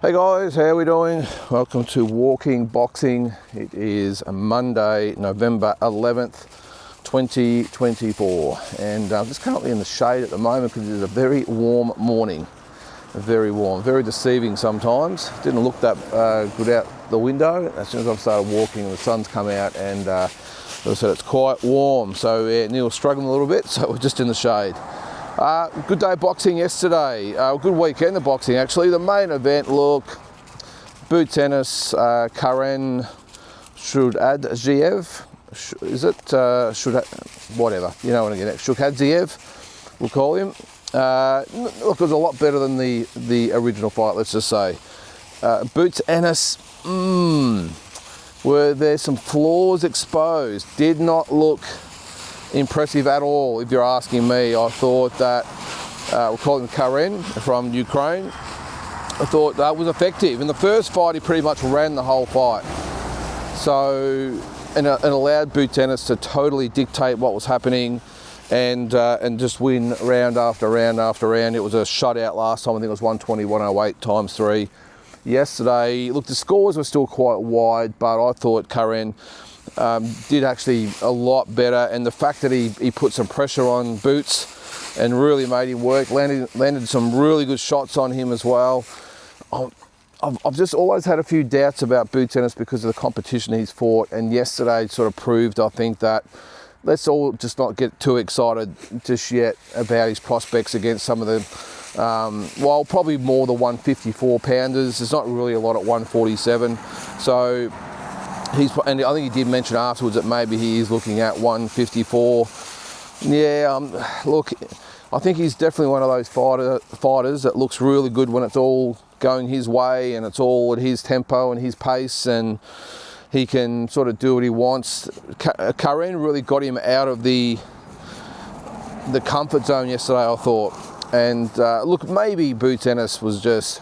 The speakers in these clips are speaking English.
Hey guys, how are we doing? Welcome to Walking Boxing. It is a Monday, November 11th, 2024. And I'm just currently in the shade at the moment because it is a very warm morning. Very warm, very deceiving sometimes. Didn't look that good out the window. As soon as I've started walking, the sun's come out and as I said, it's quite warm. So Neil's struggling a little bit, so we're just in the shade. Good day of boxing yesterday. Good weekend of boxing actually. The main event, look, Boots Ennis, Karen Shudadziev, is it? Whatever, you know what I get. Shukadziev, we'll call him. Look, it was a lot better than the original fight, let's just say. Boots Ennis, were there some flaws exposed? Did not look impressive at all, if you're asking me. I thought that, we'll call him Karen from Ukraine, I thought that was effective. In the first fight, he pretty much ran the whole fight. So, and allowed Boots Ennis to totally dictate what was happening and just win round after round after round. It was a shutout last time. I think it was 120, 108 times 3. Yesterday, look, the scores were still quite wide, but I thought Karen did actually a lot better, and the fact that he put some pressure on Boots and really made him work, landed some really good shots on him as well. I've just always had a few doubts about Boots Ennis because of the competition he's fought, and yesterday sort of proved, I think, that let's all just not get too excited just yet about his prospects against some of the, well, probably more the 154 pounders. There's not really a lot at 147, so and I think he did mention afterwards that maybe he is looking at 154. Yeah, look, I think he's definitely one of those fighters that looks really good when it's all going his way and it's all at his tempo and his pace, and he can sort of do what he wants. Karen really got him out of the comfort zone yesterday, I thought. And look, maybe Boots Ennis was just,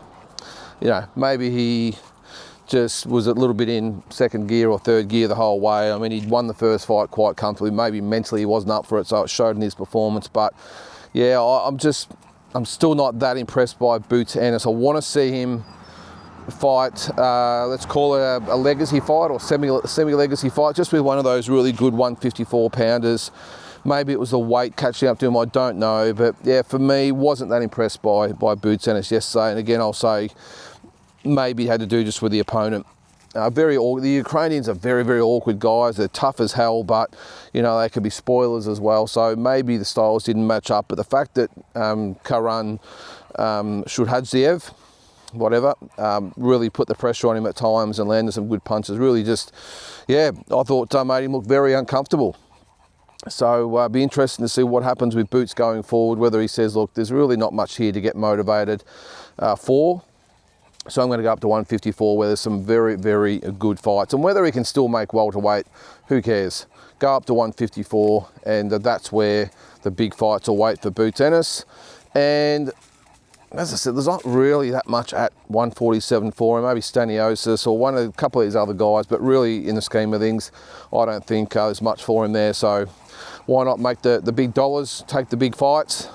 maybe he just was a little bit in second gear or third gear the whole way. I mean, he'd won the first fight quite comfortably. Maybe mentally he wasn't up for it, so it showed in his performance. But yeah, I'm still not that impressed by Boots Ennis. I want to see him fight, let's call it a legacy fight or semi-legacy fight, just with one of those really good 154 pounders. Maybe it was the weight catching up to him, I don't know. But yeah, for me, wasn't that impressed by Boots Ennis yesterday. And again, I'll say, maybe had to do just with the opponent. The Ukrainians are very, very awkward guys. They're tough as hell, but they can be spoilers as well. So maybe the styles didn't match up. But the fact that Karen Shudadziev, whatever, really put the pressure on him at times and landed some good punches. Really just, I thought made him look very uncomfortable. So be interesting to see what happens with Boots going forward, whether he says, look, there's really not much here to get motivated for. So I'm going to go up to 154 where there's some very, very good fights. And whether he can still make welterweight, who cares? Go up to 154 and that's where the big fights will wait for Boots Ennis. And as I said, there's not really that much at 147 for him. Maybe Staniosis or a couple of these other guys, but really in the scheme of things, I don't think there's much for him there. So why not make the big dollars, take the big fights?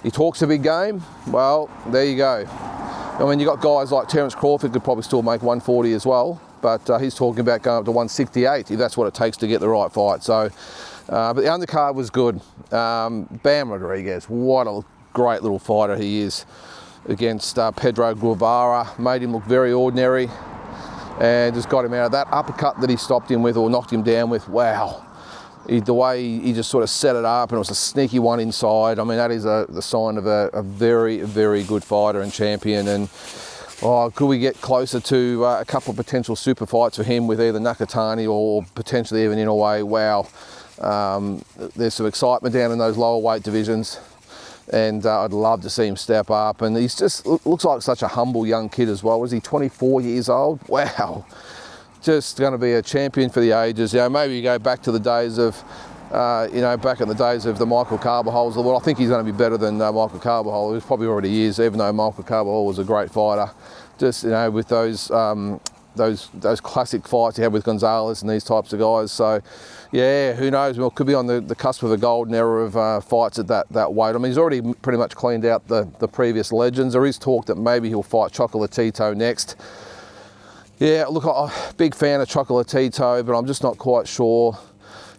He talks a big game. Well, there you go. I mean, you've got guys like Terence Crawford could probably still make 140 as well, but he's talking about going up to 168 if that's what it takes to get the right fight. So, but the undercard was good. Bam Rodriguez, what a great little fighter he is against Pedro Guevara. Made him look very ordinary and just got him out of that uppercut that he stopped him with or knocked him down with. Wow. The way he just sort of set it up, and it was a sneaky one inside. I mean, that is the sign of a very, very good fighter and champion. And could we get closer to a couple of potential super fights for him with either Nakatani or potentially even Inoue? Wow. There's some excitement down in those lower weight divisions, and I'd love to see him step up. And he's just looks like such a humble young kid as well. Was he 24 years old? Wow. Just going to be a champion for the ages. Maybe you go back to the days of, back in the days of the Michael Carbajols. Well, I think he's going to be better than Michael Carbajal. He probably already is, even though Michael Carbajal was a great fighter. Just, with those those classic fights he had with Gonzalez and these types of guys. So, yeah, who knows? Well, could be on the cusp of a golden era of fights at that weight. I mean, he's already pretty much cleaned out the previous legends. There is talk that maybe he'll fight Chocolatito next. Yeah, look, I'm a big fan of Chocolatito, but I'm just not quite sure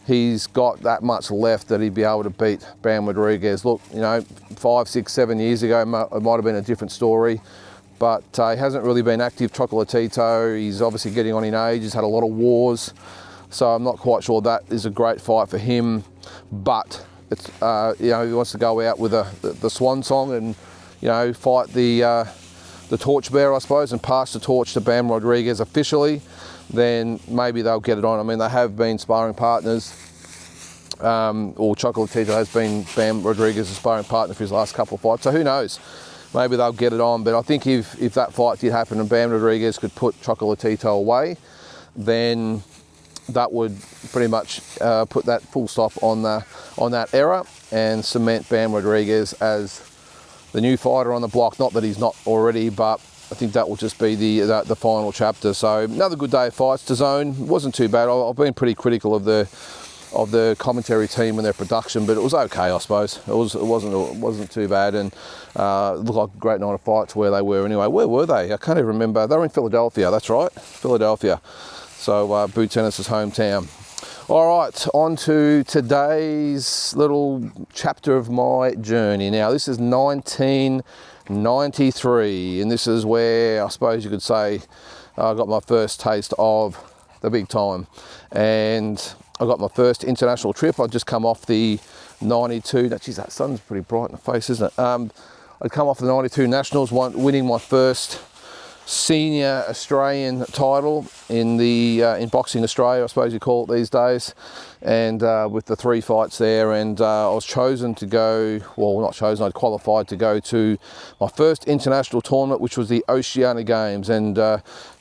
he's got that much left that he'd be able to beat Bam Rodriguez. Look, you know, 5, 6, 7 years ago, it might have been a different story, but he hasn't really been active, Chocolatito. He's obviously getting on in age. He's had a lot of wars, so I'm not quite sure that is a great fight for him. But it's you know, he wants to go out with the swan song and, you know, fight the torchbearer, I suppose, and pass the torch to Bam Rodriguez officially. Then maybe they'll get it on. I mean, they have been sparring partners, or Chocolatito has been Bam Rodriguez's sparring partner for his last couple of fights. So who knows? Maybe they'll get it on. But I think if that fight did happen and Bam Rodriguez could put Chocolatito away, then that would pretty much put that full stop on that era and cement Bam Rodriguez as the new fighter on the block. Not that he's not already, but I think that will just be the final chapter. So another good day of fights. DAZN wasn't too bad. I've been pretty critical of the commentary team and their production, but it was okay, I suppose. It wasn't too bad, and it looked like a great night of fights where they were anyway. Where were they? I can't even remember. They were in Philadelphia. That's right, Philadelphia. So Boots Ennis' hometown. All right, on to today's little chapter of my journey. Now, this is 1993, and this is where I suppose you could say I got my first taste of the big time. And I got my first international trip. I'd just come off the 92, geez, that sun's pretty bright in the face, isn't it? I'd come off the 92 Nationals, winning my first senior Australian title in Boxing Australia, I suppose you call it these days, and with the 3 fights there, and I was chosen to go, well, not chosen, I'd qualified to go to my first international tournament, which was the Oceania Games, and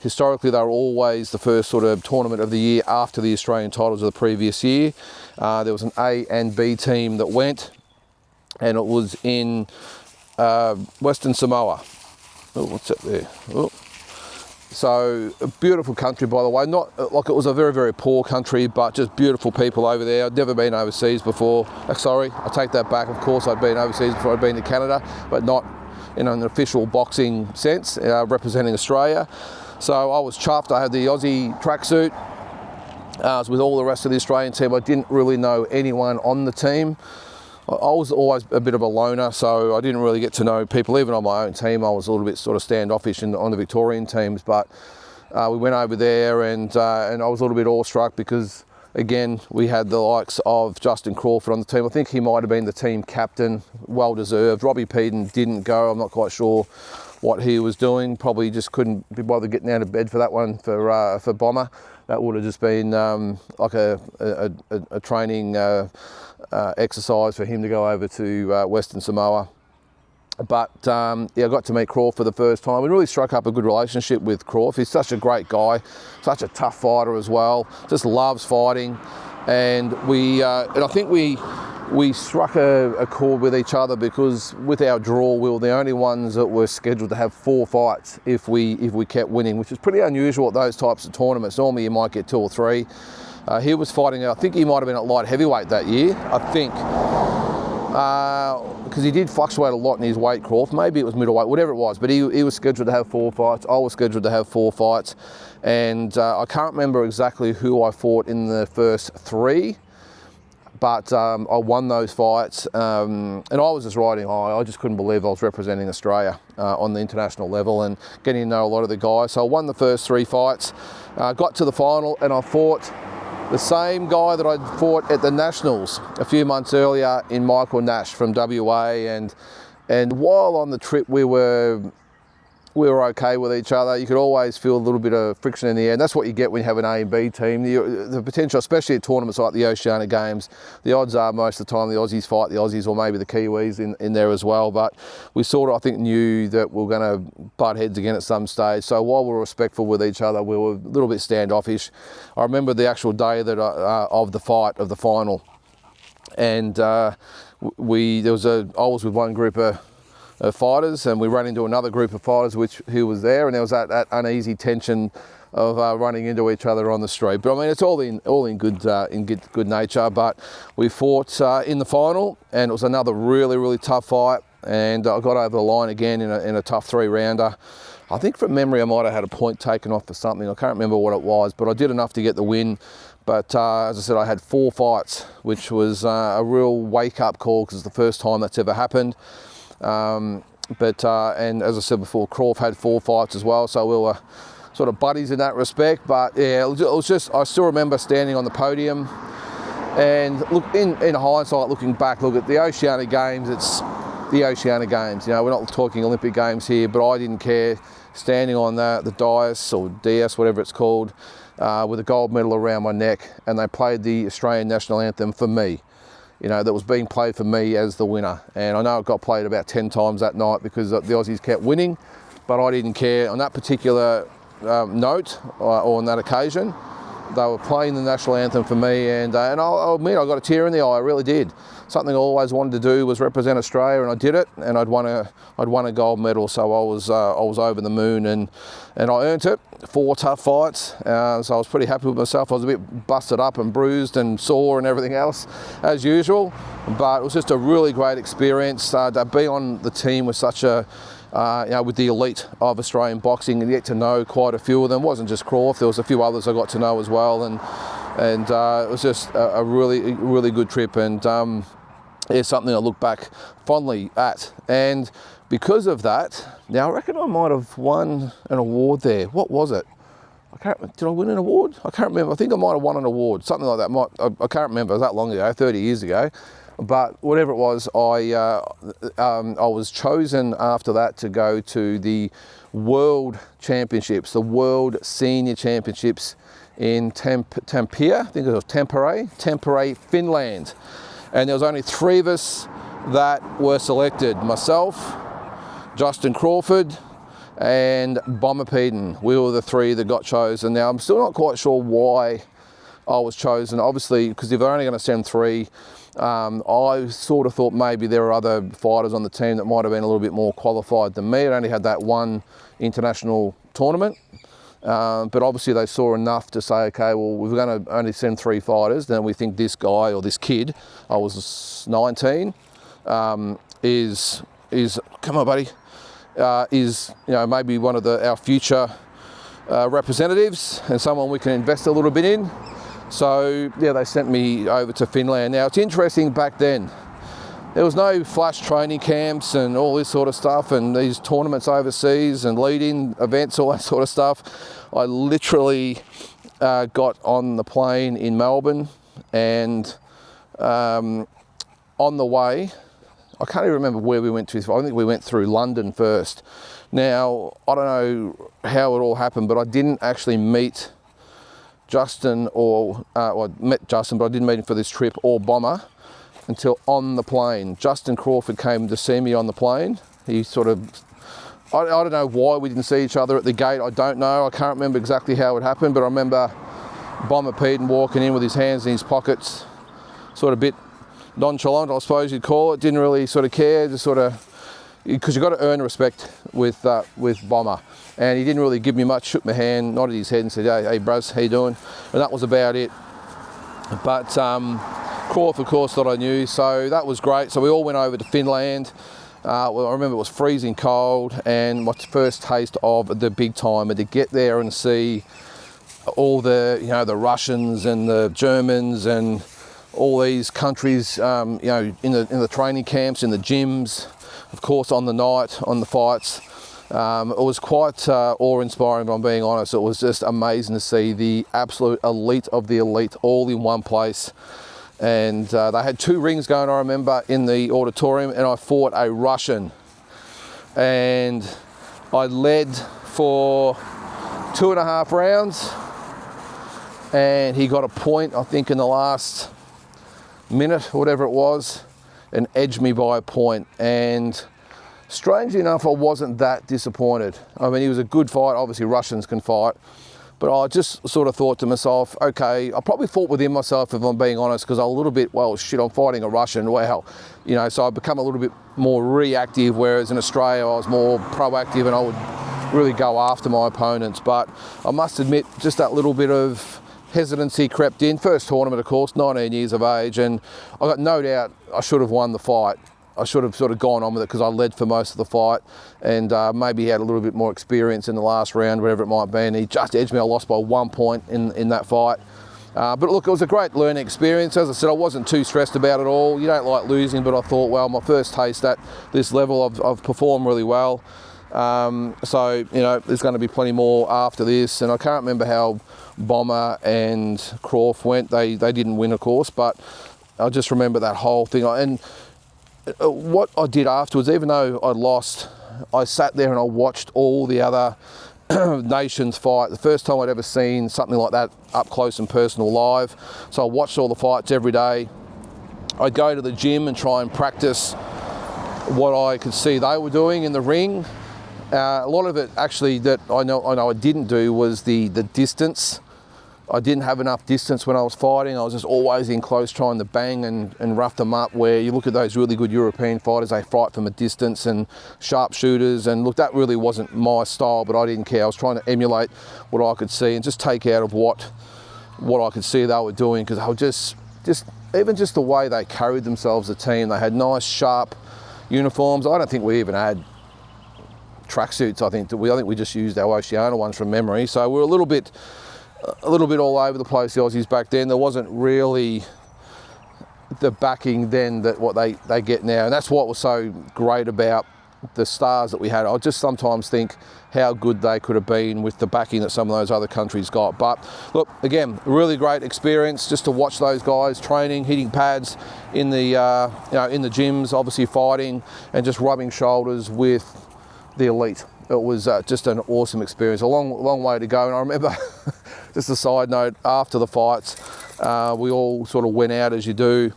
historically they were always the first sort of tournament of the year after the Australian titles of the previous year. There was an A and B team that went, and it was in Western Samoa. Oh, what's that there? Oh. So a beautiful country, by the way. Not like it was a very, very poor country, but just beautiful people over there. I'd never been overseas before. Sorry, I take that back. Of course, I'd been overseas before. I'd been to Canada, but not in an official boxing sense, representing Australia. So I was chuffed. I had the Aussie tracksuit. I was with all the rest of the Australian team. I didn't really know anyone on the team. I was always a bit of a loner, so I didn't really get to know people. Even on my own team, I was a little bit sort of standoffish on the Victorian teams. But we went over there, and I was a little bit awestruck because, again, we had the likes of Justin Crawford on the team. I think he might have been the team captain, well deserved. Robbie Peden didn't go. I'm not quite sure what he was doing. Probably just couldn't be bothered getting out of bed for that one for Bomber. That would have just been like a training exercise for him to go over to Western Samoa. But yeah, I got to meet Crawford for the first time. We really struck up a good relationship with Crawford. He's such a great guy, such a tough fighter as well. Just loves fighting, and I think we struck a chord with each other because with our draw, we were the only ones that were scheduled to have 4 fights if we kept winning, which is pretty unusual at those types of tournaments. Normally you might get 2 or 3. He was fighting, I think he might have been at light heavyweight that year, I think. Because he did fluctuate a lot in his weight, Crawford. Maybe it was middleweight, whatever it was. But he was scheduled to have 4 fights. I was scheduled to have 4 fights. And I can't remember exactly who I fought in the first 3. But I won those fights. And I was just riding high. I just couldn't believe I was representing Australia on the international level and getting to know a lot of the guys. So I won the first 3 fights. Got to the final, and I fought the same guy that I'd fought at the Nationals a few months earlier in Michael Nash from WA, and while on the trip we were okay with each other. You could always feel a little bit of friction in the air, and that's what you get when you have an A and B team. The potential, especially at tournaments like the Oceania Games, the odds are most of the time the Aussies fight the Aussies, or maybe the Kiwis in there as well. But we sort of, I think, knew that we were going to butt heads again at some stage. So while we were respectful with each other, we were a little bit standoffish. I remember the actual day that of the fight, of the final, and I was with one group of fighters, and we ran into another group of fighters who was there, and there was that uneasy tension of running into each other on the street. But I mean, it's all in good nature. But we fought in the final, and it was another really tough fight, and I got over the line again in a tough 3-rounder. I think from memory I might have had a point taken off for something. I can't remember what it was, but I did enough to get the win. But as I said, I had 4 fights, which was a real wake-up call, because it's the first time that's ever happened. And as I said before, Crawford had 4 fights as well, so we were sort of buddies in that respect. But yeah, it was just, I still remember standing on the podium, and look, in hindsight, looking back, look at the Oceania Games, it's the Oceania Games, you know, we're not talking Olympic Games here, but I didn't care, standing on the dais, or dais, whatever it's called, with a gold medal around my neck, and they played the Australian national anthem for me. You know, that was being played for me as the winner. And I know it got played about 10 times that night because the Aussies kept winning, but I didn't care. On that particular note, or on that occasion, they were playing the national anthem for me, and I'll admit I got a tear in the eye. I really did. Something I always wanted to do was represent Australia, and I did it, and I'd won a gold medal, so I was over the moon, and I earned it. 4 tough fights, so I was pretty happy with myself. I was a bit busted up and bruised and sore and everything else, as usual, but it was just a really great experience to be on the team with such a you know, with the elite of Australian boxing, and get to know quite a few of them. It wasn't just Crawford, there was a few others I got to know as well, and it was just a really good trip, and it's something I look back fondly at. And because of that, now I reckon I might have won an award there. What was it? Did I win an award? I can't remember. I think I might have won an award, something like that. I can't remember. It was that long ago, 30 years ago. But whatever it was, I was chosen after that to go to the World Championships, the World Senior Championships in Tampere, I think it was Tampere, Finland. And there was only 3 of us that were selected. Myself, Justin Crawford, and Bomber Peden. We were the 3 that got chosen. Now, I'm still not quite sure why I was chosen. Obviously, because if they're only going to send 3, I sort of thought maybe there were other fighters on the team that might have been a little bit more qualified than me. I only had that 1 international tournament. But obviously they saw enough to say, okay, well, we're going to only send 3 fighters, then we think this guy or this kid, I was 19, is come on, buddy, is, you know, maybe one of our future representatives, and someone we can invest a little bit in. So yeah, they sent me over to Finland. Now, it's interesting, back then there was no flash training camps and all this sort of stuff, and these tournaments overseas and lead-in events, all that sort of stuff. I literally got on the plane in Melbourne, and on the way, I can't even remember where we went to. I think we went through London first. Now, I don't know how it all happened, but I didn't actually meet Justin, well, I met Justin, but I didn't meet him for this trip, or Bomber, until on the plane. Justin Crawford came to see me on the plane. He sort of, I don't know why we didn't see each other at the gate. I don't know. I can't remember exactly how it happened, but I remember Bomber Peden walking in with his hands in his pockets, sort of a bit nonchalant, I suppose you'd call it. Didn't really sort of care, just sort of, because you've got to earn respect with Bomber. And he didn't really give me much, shook my hand, nodded his head and said, hey bros, how you doing? And that was about it. But Crawford, of course, thought I knew, so that was great. So we all went over to Finland. Well, I remember it was freezing cold, and my first taste of the big time, and to get there and see all the, you know, the Russians and the Germans and all these countries, you know, in the training camps, in the gyms, of course, on the night, on the fights. It was quite awe-inspiring, if I'm being honest. It was just amazing to see the absolute elite of the elite all in one place. And they had 2 rings going, I remember, in the auditorium, and I fought a Russian. And I led for 2.5 rounds, and he got a point, I think, in the last minute, or whatever it was, and edged me by a point. And strangely enough, I wasn't that disappointed. I mean, he was a good fight. Obviously, Russians can fight. But I just sort of thought to myself, okay, I probably fought within myself, if I'm being honest, because I was a little bit, well, shit, I'm fighting a Russian, well, you know, so I've become a little bit more reactive, whereas in Australia I was more proactive and I would really go after my opponents. But I must admit, just that little bit of hesitancy crept in. First tournament, of course, 19 years of age, and I got no doubt I should have won the fight. I should have sort of gone on with it because I led for most of the fight, and maybe he had a little bit more experience in the last round, whatever it might be, and he just edged me. I lost by 1 point in that fight. But look, it was a great learning experience. As I said, I wasn't too stressed about it all. You don't like losing, but I thought, well, my first taste at this level, I've performed really well. So, you know, there's going to be plenty more after this, and I can't remember how Bomber and Crawf went. They didn't win, of course, but I just remember that whole thing. And what I did afterwards, even though I lost, I sat there and I watched all the other nations fight. The first time I'd ever seen something like that up close and personal live. So I watched all the fights every day. I'd go to the gym and try and practice what I could see they were doing in the ring. A lot of it actually that I know I didn't do was the distance. I didn't have enough distance when I was fighting. I was just always in close trying to bang and rough them up, where you look at those really good European fighters, they fight from a distance and sharpshooters, and look, that really wasn't my style, but I didn't care. I was trying to emulate what I could see and just take out of what I could see they were doing, because they were just even just the way they carried themselves, the team. They had nice, sharp uniforms. I don't think we even had tracksuits. I think we just used our Oceania ones from memory. So we're a little bit all over the place, the Aussies back then. There wasn't really the backing then that what they get now, and that's what was so great about the stars that we had. I just sometimes think how good they could have been with the backing that some of those other countries got. But look, again, really great experience just to watch those guys training, hitting pads in the in the gyms, obviously fighting, and just rubbing shoulders with the elite. It was just an awesome experience. A long way to go. And I remember, just a side note, after the fights, we all sort of went out as you do.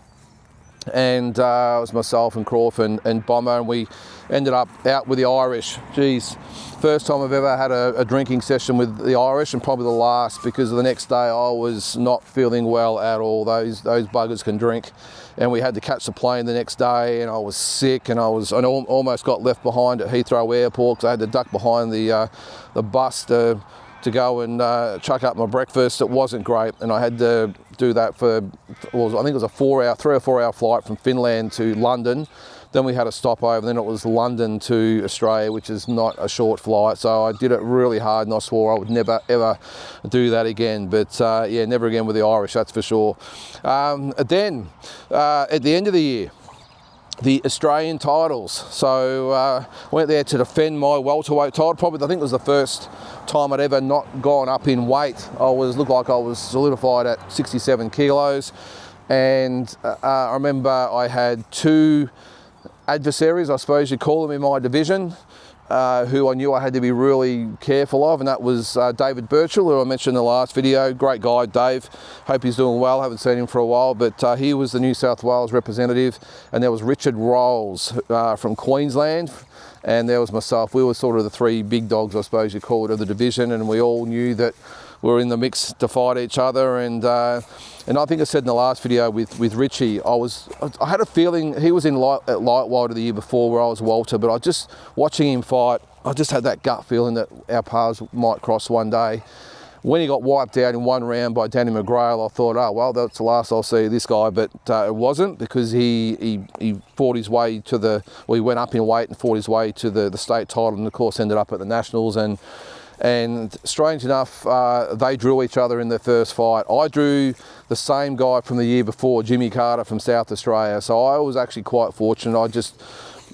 And it was myself and Crawf and Bomber, and we ended up out with the Irish. Geez, first time I've ever had a drinking session with the Irish, and probably the last, because the next day I was not feeling well at all. Those buggers can drink. And we had to catch the plane the next day, and I was sick, and I almost got left behind at Heathrow Airport because I had to duck behind the bus to go and chuck up my breakfast. It wasn't great, and I had to do that for I think it was a 3 or 4 hour flight from Finland to London. Then we had a stopover, then it was London to Australia, which is not a short flight. So I did it really hard, and I swore I would never, ever do that again. But yeah, never again with the Irish, that's for sure. Then, at the end of the year, the Australian titles. So went there to defend my welterweight title. Probably, I think it was the first time I'd ever not gone up in weight. Looked like I was solidified at 67 kilos. And I remember I had 2 adversaries, I suppose you'd call them, in my division, who I knew I had to be really careful of, and that was David Birchall, who I mentioned in the last video. Great guy, Dave. Hope he's doing well. Haven't seen him for a while, but he was the New South Wales representative. And there was Richard Rolls from Queensland, and there was myself. We were sort of the 3 big dogs, I suppose you call it, of the division, and we all knew that we were in the mix to fight each other. And I think I said in the last video with Richie, I had a feeling he was in at light welter the year before, where I was welter, but I just, watching him fight, I just had that gut feeling that our paths might cross one day. When he got wiped out in 1 round by Danny McGrail, I thought, oh, well, that's the last I'll see of this guy. But it wasn't, because he fought his way to he went up in weight and fought his way to the state title, and of course ended up at the Nationals. And strange enough, they drew each other in their first fight. I drew the same guy from the year before, Jimmy Carter from South Australia. So I was actually quite fortunate. I just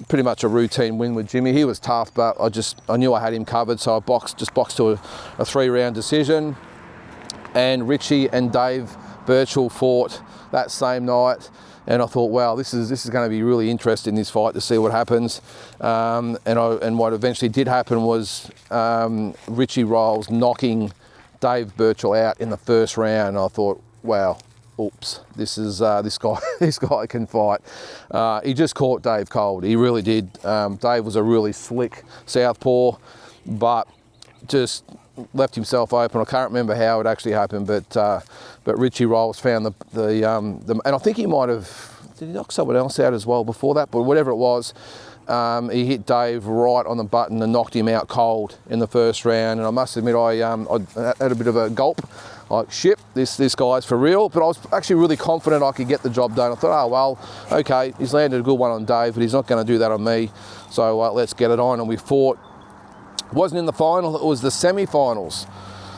pretty much a routine win with Jimmy. He was tough, but I knew I had him covered. So I boxed to a 3-round decision. And Richie and Dave Birchall fought that same night. And I thought, wow, this is going to be really interesting, this fight, to see what happens. And what eventually did happen was Richie Rolls knocking Dave Birchall out in the first round. And I thought, wow, oops, this guy can fight. He just caught Dave cold. He really did. Dave was a really slick southpaw, but just left himself open. I can't remember how it actually happened, but Richie Rolls found and I think he might have, did he knock someone else out as well before that? But whatever it was, he hit Dave right on the button and knocked him out cold in the first round. And I must admit, I had a bit of a gulp. Like, shit, this guy's for real. But I was actually really confident I could get the job done. I thought, oh, well, okay, he's landed a good one on Dave, but he's not going to do that on me. So let's get it on. And we fought. It wasn't in the final, it was the semi-finals.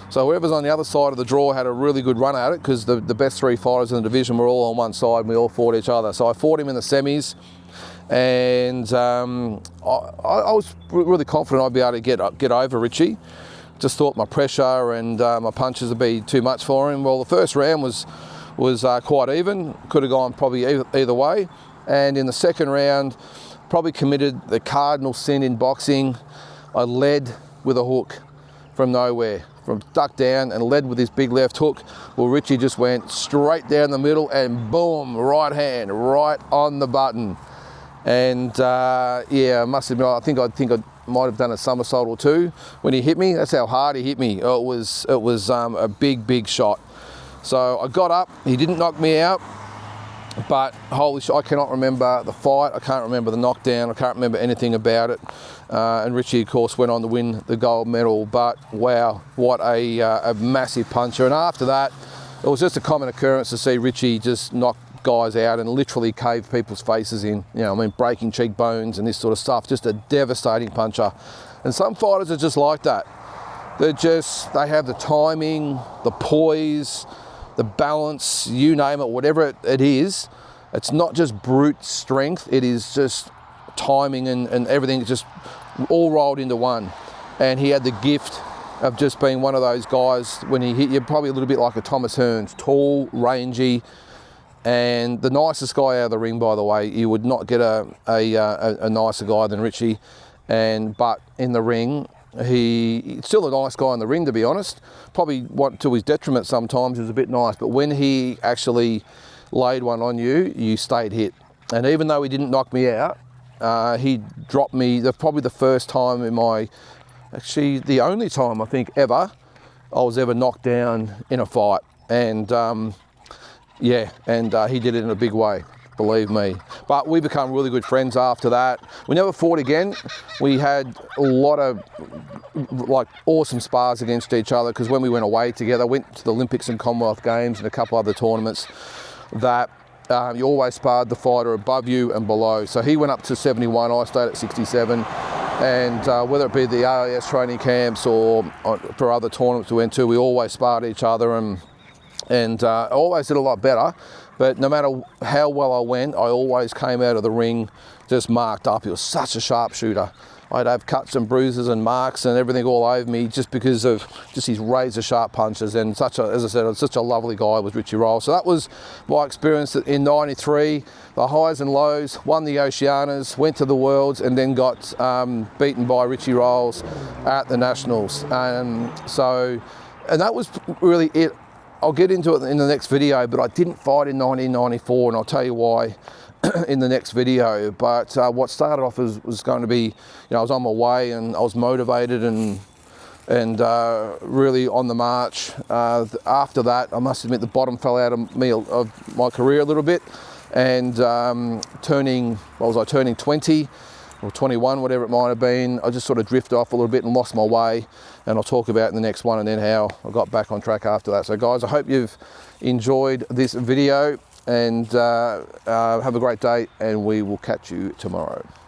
So whoever's on the other side of the draw had a really good run at it, because the best 3 fighters in the division were all on one side and we all fought each other. So I fought him in the semis, and I was really confident I'd be able to get over Richie. Just thought my pressure and my punches would be too much for him. Well, the first round was quite even. Could have gone probably either way. And in the second round, probably committed the cardinal sin in boxing. I led with a hook from nowhere, from duck down, and led with this big left hook. Well, Richie just went straight down the middle and boom, right hand, right on the button. And yeah, I must admit, I think I might have done a somersault or two when he hit me. That's how hard he hit me. It was a big shot. So I got up. He didn't knock me out, but holy shit, I cannot remember the fight. I can't remember the knockdown. I can't remember anything about it. And Richie, of course, went on to win the gold medal. But wow, what a massive puncher. And after that, it was just a common occurrence to see Richie just knock guys out and literally cave people's faces in. You know, I mean, breaking cheekbones and this sort of stuff. Just a devastating puncher. And some fighters are just like that. They have the timing, the poise, the balance, you name it, whatever it is. It's not just brute strength, it is just timing and everything just all rolled into one. And he had the gift of just being one of those guys, when he hit you, probably a little bit like a Thomas Hearns, tall, rangy, and the nicest guy out of the ring, by the way. You would not get a nicer guy than Richie. But in the ring, he's still a nice guy in the ring, to be honest. Probably to his detriment sometimes, he was a bit nice. But when he actually laid one on you, you stayed hit. And even though he didn't knock me out, he dropped me. Probably the first time actually the only time I think ever I was ever knocked down in a fight. And yeah, and he did it in a big way, believe me. But we become really good friends after that. We never fought again. We had a lot of like awesome spars against each other, because when we went away together, went to the Olympics and Commonwealth Games and a couple other tournaments, that you always sparred the fighter above you and below. So he went up to 71, I stayed at 67. And whether it be the AIS training camps or for other tournaments we went to, we always sparred each other, and I always did a lot better. But no matter how well I went, I always came out of the ring just marked up. He was such a sharpshooter. I'd have cuts and bruises and marks and everything all over me just because of just his razor sharp punches. And as I said, such a lovely guy was Richie Rolls. So that was my experience in '93. The highs and lows, won the Oceanias, went to the Worlds, and then got beaten by Richie Rolls at the Nationals. And that was really it. I'll get into it in the next video, but I didn't fight in 1994, and I'll tell you why in the next video. But what started off was going to be, I was on my way and I was motivated and really on the march. After that, I must admit, the bottom fell out of my career a little bit, and turning 20 or 21, whatever it might have been, I just sort of drifted off a little bit and lost my way, and I'll talk about in the next one and then how I got back on track after that. So guys, I hope you've enjoyed this video, and have a great day, and we will catch you tomorrow.